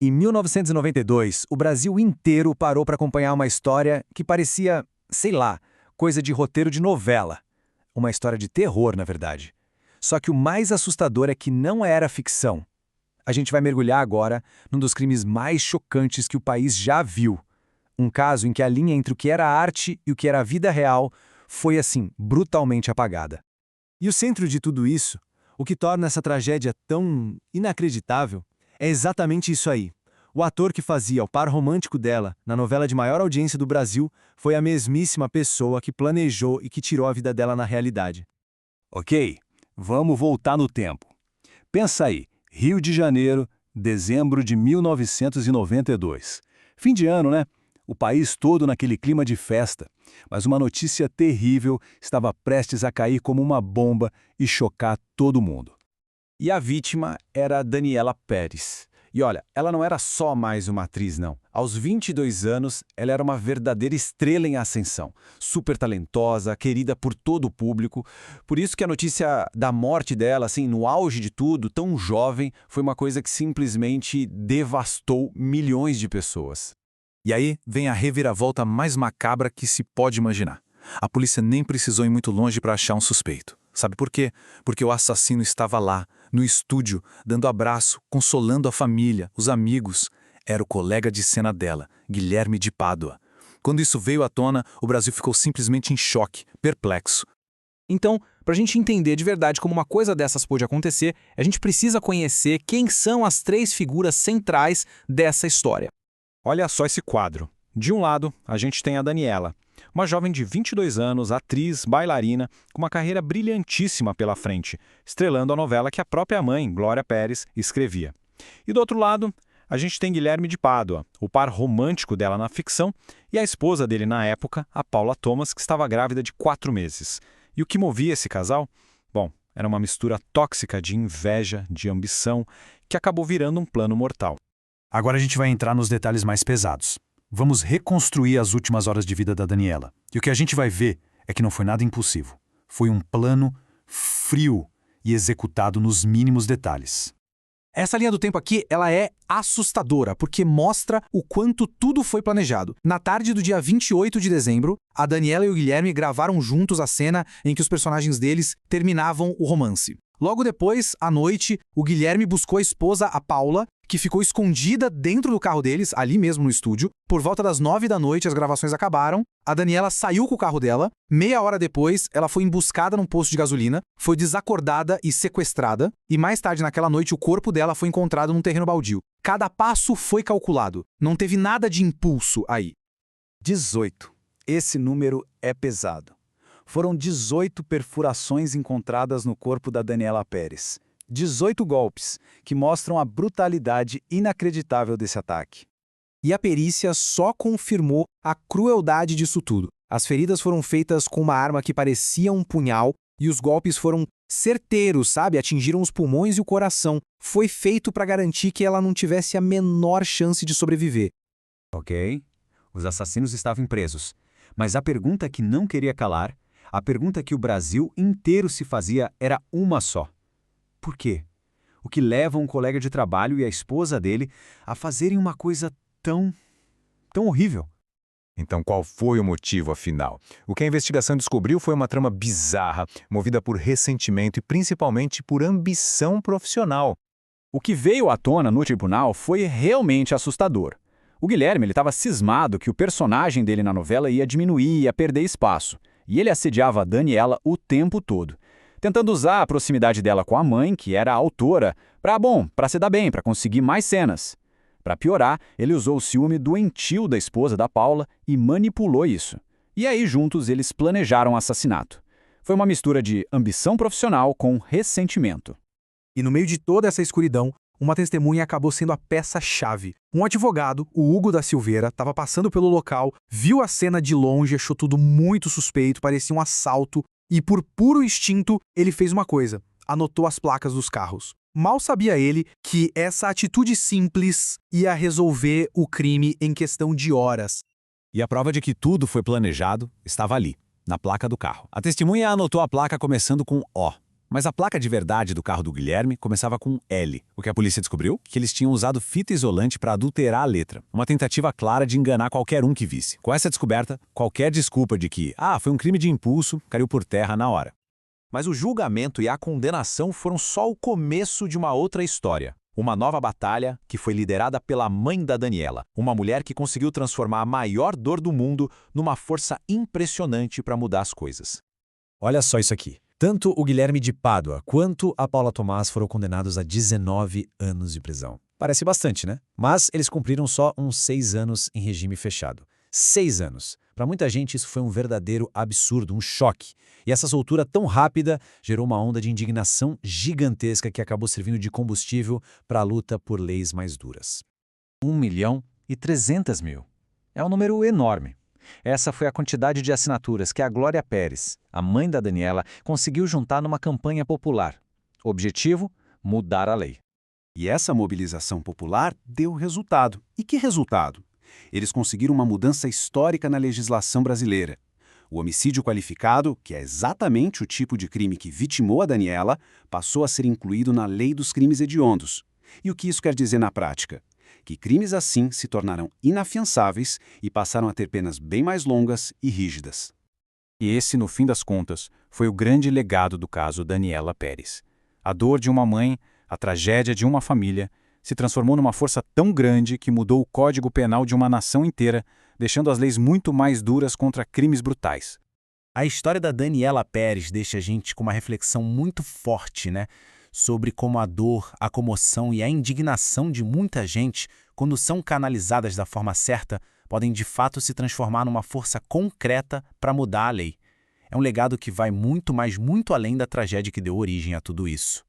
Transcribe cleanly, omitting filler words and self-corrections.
Em 1992, o Brasil inteiro parou para acompanhar uma história que parecia, sei lá, coisa de roteiro de novela. Uma história de terror, na verdade. Só que o mais assustador é que não era ficção. A gente vai mergulhar agora num dos crimes mais chocantes que o país já viu. Um caso em que a linha entre o que era arte e o que era a vida real foi, assim, brutalmente apagada. E o centro de tudo isso, o que torna essa tragédia tão inacreditável, é exatamente isso aí. O ator que fazia o par romântico dela, na novela de maior audiência do Brasil, foi a mesmíssima pessoa que planejou e que tirou a vida dela na realidade. Ok, vamos voltar no tempo. Pensa aí, Rio de Janeiro, dezembro de 1992. Fim de ano, né? O país todo naquele clima de festa. Mas uma notícia terrível estava prestes a cair como uma bomba e chocar todo mundo. E a vítima era a Daniela Pérez. E olha, ela não era só mais uma atriz, não. Aos 22 anos, ela era uma verdadeira estrela em ascensão. Super talentosa, querida por todo o público. Por isso que a notícia da morte dela, assim, no auge de tudo, tão jovem, foi uma coisa que simplesmente devastou milhões de pessoas. E aí vem a reviravolta mais macabra que se pode imaginar. A polícia nem precisou ir muito longe para achar um suspeito. Sabe por quê? Porque o assassino estava lá, no estúdio, dando abraço, consolando a família, os amigos. Era o colega de cena dela, Guilherme de Pádua. Quando isso veio à tona, o Brasil ficou simplesmente em choque, perplexo. Então, para a gente entender de verdade como uma coisa dessas pôde acontecer, a gente precisa conhecer quem são as três figuras centrais dessa história. Olha só esse quadro. De um lado, a gente tem a Daniela, uma jovem de 22 anos, atriz, bailarina, com uma carreira brilhantíssima pela frente, estrelando a novela que a própria mãe, Glória Pérez, escrevia. E do outro lado, a gente tem Guilherme de Pádua, o par romântico dela na ficção, e a esposa dele na época, a Paula Thomas, que estava grávida de 4 meses. E o que movia esse casal? Bom, era uma mistura tóxica de inveja, de ambição, que acabou virando um plano mortal. Agora a gente vai entrar nos detalhes mais pesados. Vamos reconstruir as últimas horas de vida da Daniela. E o que a gente vai ver é que não foi nada impulsivo. Foi um plano frio e executado nos mínimos detalhes. Essa linha do tempo aqui, ela é assustadora, porque mostra o quanto tudo foi planejado. Na tarde do dia 28 de dezembro, a Daniela e o Guilherme gravaram juntos a cena em que os personagens deles terminavam o romance. Logo depois, à noite, o Guilherme buscou a esposa, a Paula, que ficou escondida dentro do carro deles, ali mesmo no estúdio. Por volta das 9 da noite, as gravações acabaram. A Daniela saiu com o carro dela. Meia hora depois, ela foi emboscada num posto de gasolina, foi desacordada e sequestrada. E mais tarde naquela noite, o corpo dela foi encontrado num terreno baldio. Cada passo foi calculado. Não teve nada de impulso aí. 18. Esse número é pesado. Foram 18 perfurações encontradas no corpo da Daniela Pérez. 18 golpes, que mostram a brutalidade inacreditável desse ataque. E a perícia só confirmou a crueldade disso tudo. As feridas foram feitas com uma arma que parecia um punhal e os golpes foram certeiros, sabe? Atingiram os pulmões e o coração. Foi feito para garantir que ela não tivesse a menor chance de sobreviver. Ok, os assassinos estavam presos. Mas a pergunta que não queria calar, a pergunta que o Brasil inteiro se fazia era uma só. Por quê? O que leva um colega de trabalho e a esposa dele a fazerem uma coisa tão horrível? Então qual foi o motivo, afinal? O que a investigação descobriu foi uma trama bizarra, movida por ressentimento e principalmente por ambição profissional. O que veio à tona no tribunal foi realmente assustador. O Guilherme estava cismado que o personagem dele na novela ia diminuir, ia perder espaço. E ele assediava a Daniela o tempo todo, tentando usar a proximidade dela com a mãe, que era a autora, para se dar bem, para conseguir mais cenas. Para piorar, ele usou o ciúme doentio da esposa da Paula e manipulou isso. E aí, juntos, eles planejaram o assassinato. Foi uma mistura de ambição profissional com ressentimento. E no meio de toda essa escuridão, uma testemunha acabou sendo a peça-chave. Um advogado, o Hugo da Silveira, estava passando pelo local, viu a cena de longe, achou tudo muito suspeito, parecia um assalto, e por puro instinto, ele fez uma coisa: anotou as placas dos carros. Mal sabia ele que essa atitude simples ia resolver o crime em questão de horas. E a prova de que tudo foi planejado estava ali, na placa do carro. A testemunha anotou a placa começando com O. Mas a placa de verdade do carro do Guilherme começava com L. O que a polícia descobriu? Que eles tinham usado fita isolante para adulterar a letra. Uma tentativa clara de enganar qualquer um que visse. Com essa descoberta, qualquer desculpa de que, foi um crime de impulso, caiu por terra na hora. Mas o julgamento e a condenação foram só o começo de uma outra história. Uma nova batalha que foi liderada pela mãe da Daniela, uma mulher que conseguiu transformar a maior dor do mundo numa força impressionante para mudar as coisas. Olha só isso aqui. Tanto o Guilherme de Pádua quanto a Paula Tomás foram condenados a 19 anos de prisão. Parece bastante, né? Mas eles cumpriram só uns 6 anos em regime fechado. 6 anos. Para muita gente isso foi um verdadeiro absurdo, um choque. E essa soltura tão rápida gerou uma onda de indignação gigantesca que acabou servindo de combustível para a luta por leis mais duras. 1.300.000. É um número enorme. Essa foi a quantidade de assinaturas que a Glória Pérez, a mãe da Daniela, conseguiu juntar numa campanha popular. Objetivo? Mudar a lei. E essa mobilização popular deu resultado. E que resultado? Eles conseguiram uma mudança histórica na legislação brasileira. O homicídio qualificado, que é exatamente o tipo de crime que vitimou a Daniela, passou a ser incluído na lei dos crimes hediondos. E o que isso quer dizer na prática? Que crimes assim se tornaram inafiançáveis e passaram a ter penas bem mais longas e rígidas. E esse, no fim das contas, foi o grande legado do caso Daniela Pérez. A dor de uma mãe, a tragédia de uma família, se transformou numa força tão grande que mudou o Código Penal de uma nação inteira, deixando as leis muito mais duras contra crimes brutais. A história da Daniela Pérez deixa a gente com uma reflexão muito forte, né? Sobre como a dor, a comoção e a indignação de muita gente, quando são canalizadas da forma certa, podem de fato se transformar numa força concreta para mudar a lei. É um legado que vai muito além da tragédia que deu origem a tudo isso.